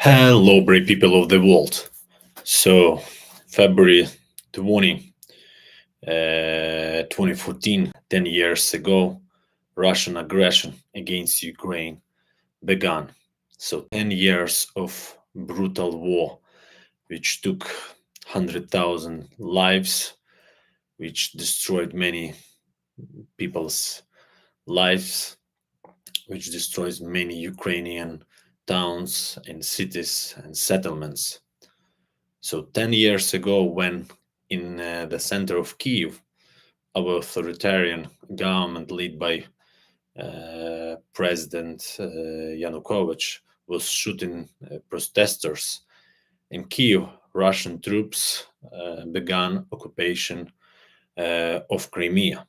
Hello, brave people of the world. So, February 20, 2014, 10 years ago, Russian aggression against Ukraine began. So, 10 years of brutal war, which took 100,000 lives, which destroyed many people's lives, which destroys many Ukrainian towns and cities and settlements. So 10 years ago, when in the center of Kiev, our authoritarian government led by President Yanukovych was shooting protesters in Kiev, Russian troops began occupation of Crimea.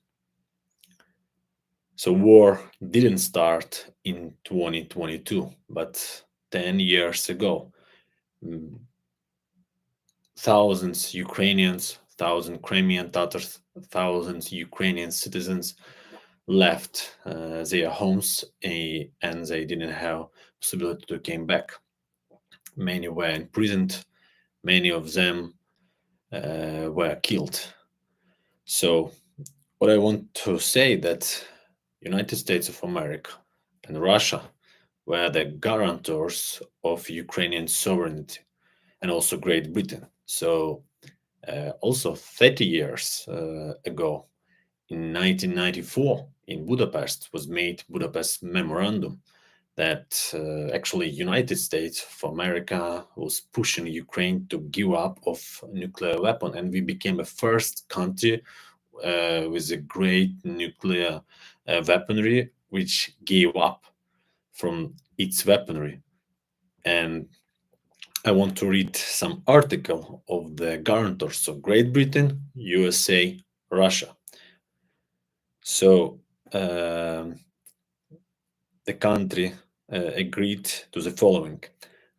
So war didn't start in 2022, but 10 years ago. Thousands Ukrainians, thousands Crimean Tatars, thousands Ukrainian citizens left their homes and they didn't have possibility to come back. Many were imprisoned, many of them were killed. So what I want to say that United States of America and Russia were the guarantors of Ukrainian sovereignty and also Great Britain. So also 30 years ago, in 1994, in Budapest, was made Budapest Memorandum that actually United States of America was pushing Ukraine to give up of nuclear weapon, and we became the first country with a great nuclear weaponry which gave up from its weaponry. And I want to read some article of the guarantors of Great Britain, USA, Russia. So the country agreed to the following: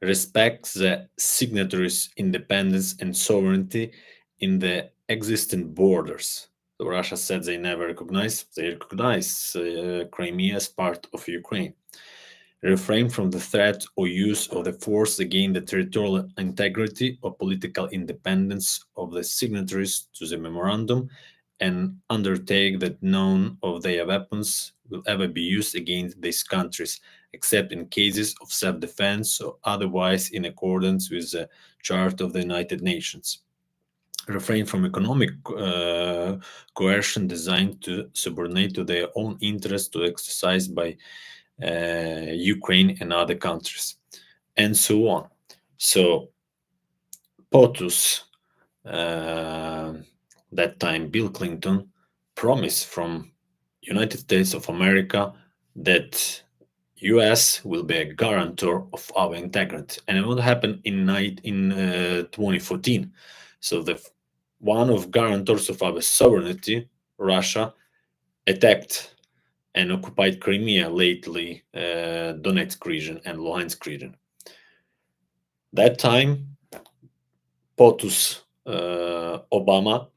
respect the signatories' independence and sovereignty in the existing borders. So Russia said they recognize Crimea as part of Ukraine. Refrain from the threat or use of the force against the territorial integrity or political independence of the signatories to the memorandum, and undertake that none of their weapons will ever be used against these countries, except in cases of self-defense or otherwise in accordance with the Charter of the United Nations. Refrain from economic coercion designed to subordinate to their own interests to exercise by Ukraine and other countries, and so on. So POTUS, that time Bill Clinton, promised from United States of America that US will be a guarantor of our integrity. And what happened in 2014? So the one of guarantors of our sovereignty, Russia, attacked and occupied Crimea, lately Donetsk region and Luhansk region. That time, POTUS Obama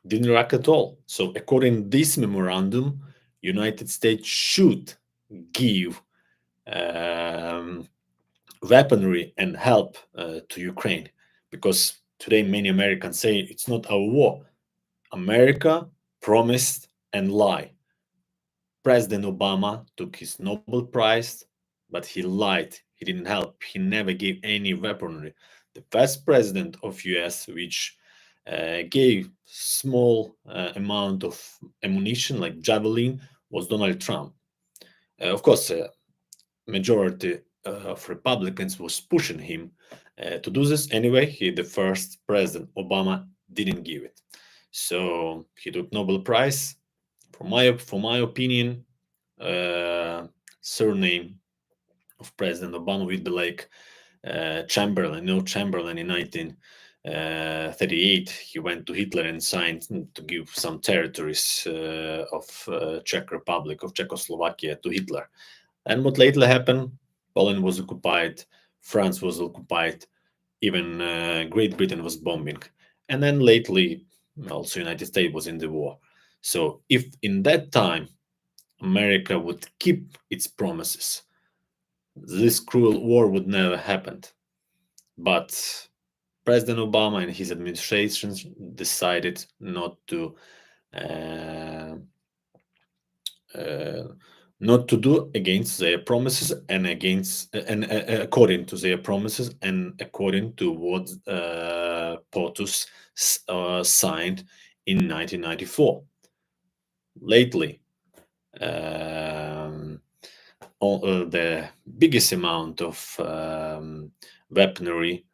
didn't react at all. So according to this memorandum, United States should give weaponry and help to Ukraine, because today many Americans say it's not our war. America promised and lied. President Obama took his Nobel Prize, but he lied. He didn't help. He never gave any weaponry. The first president of US which gave small amount of ammunition like javelin was Donald Trump. Of course, majority of Republicans was pushing him to do this. Anyway, the first president, Obama, didn't give it. So he took Nobel Prize. For my opinion, surname of President Obama would be like Chamberlain. Chamberlain in 1938, he went to Hitler and signed to give some territories of Czech Republic, of Czechoslovakia, to Hitler. And what lately happened? Poland was occupied, France was occupied, even Great Britain was bombing. And then lately, also United States was in the war. So if in that time America would keep its promises, this cruel war would never happen. But President Obama and his administration decided uh, uh, not to do against their promises and according to their promises and according to what POTUS signed in 1994. Lately, um, the biggest amount of weaponry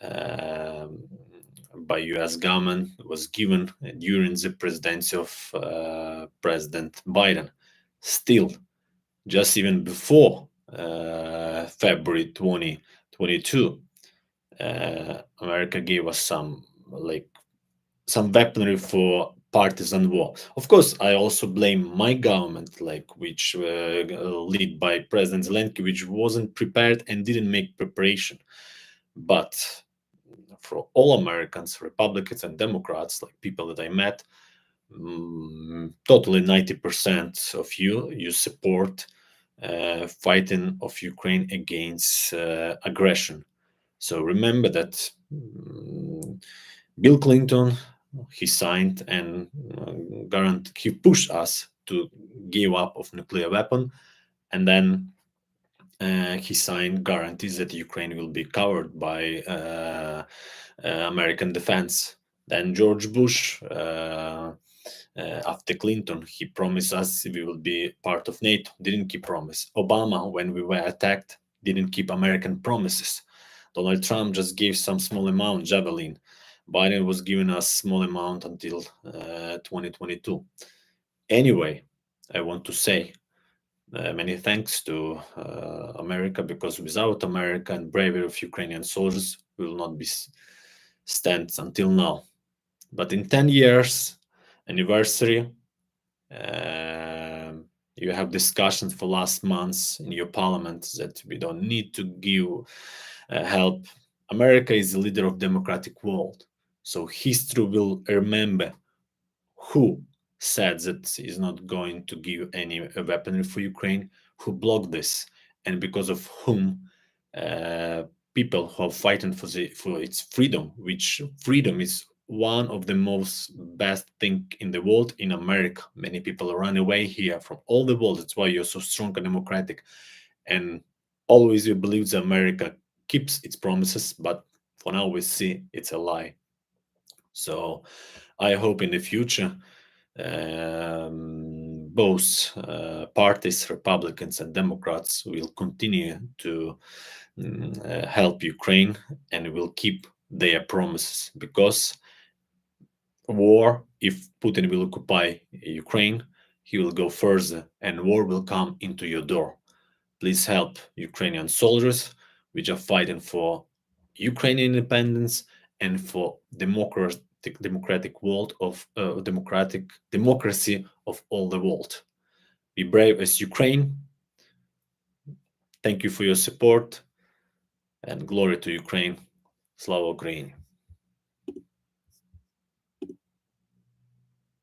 um, by U.S. government was given during the presidency of President Biden. Still, just even before February 2022, America gave us some weaponry for partisan war. Of course, I also blame my government, which led by President Zelensky, which wasn't prepared and didn't make preparation. But for all Americans, Republicans and Democrats, like people that I met, totally 90% of you support fighting of Ukraine against aggression. So remember that Bill Clinton, he signed and he pushed us to give up of nuclear weapon, and then he signed guarantees that Ukraine will be covered by American defense. Then George Bush, after Clinton, he promised us we will be part of NATO. Didn't keep promise. Obama, when we were attacked, didn't keep American promises. Donald Trump just gave some small amount, Javelin. Biden was giving us small amount until 2022. Anyway, I want to say many thanks to America, because without America and bravery of Ukrainian soldiers, we will not be stands until now. But in 10 years anniversary, you have discussions for last months in your parliament that we don't need to give help. America is the leader of democratic world, so history will remember who said that is not going to give any weaponry for Ukraine, who blocked this, and because of whom people who are fighting for its freedom, which freedom is one of the most best thing in the world. In America, many people run away here from all the world. That's why you're so strong and democratic, and always you believe that America keeps its promises, but for now we see it's a lie. So I hope in the future both parties, Republicans and Democrats, will continue to help Ukraine and will keep their promises, because war, if Putin will occupy Ukraine, he will go further and war will come into your door. Please help Ukrainian soldiers which are fighting for Ukrainian independence and for democratic world of democracy of all the world. Be brave as Ukraine. Thank you for your support, and glory to Ukraine. Slava Ukraini.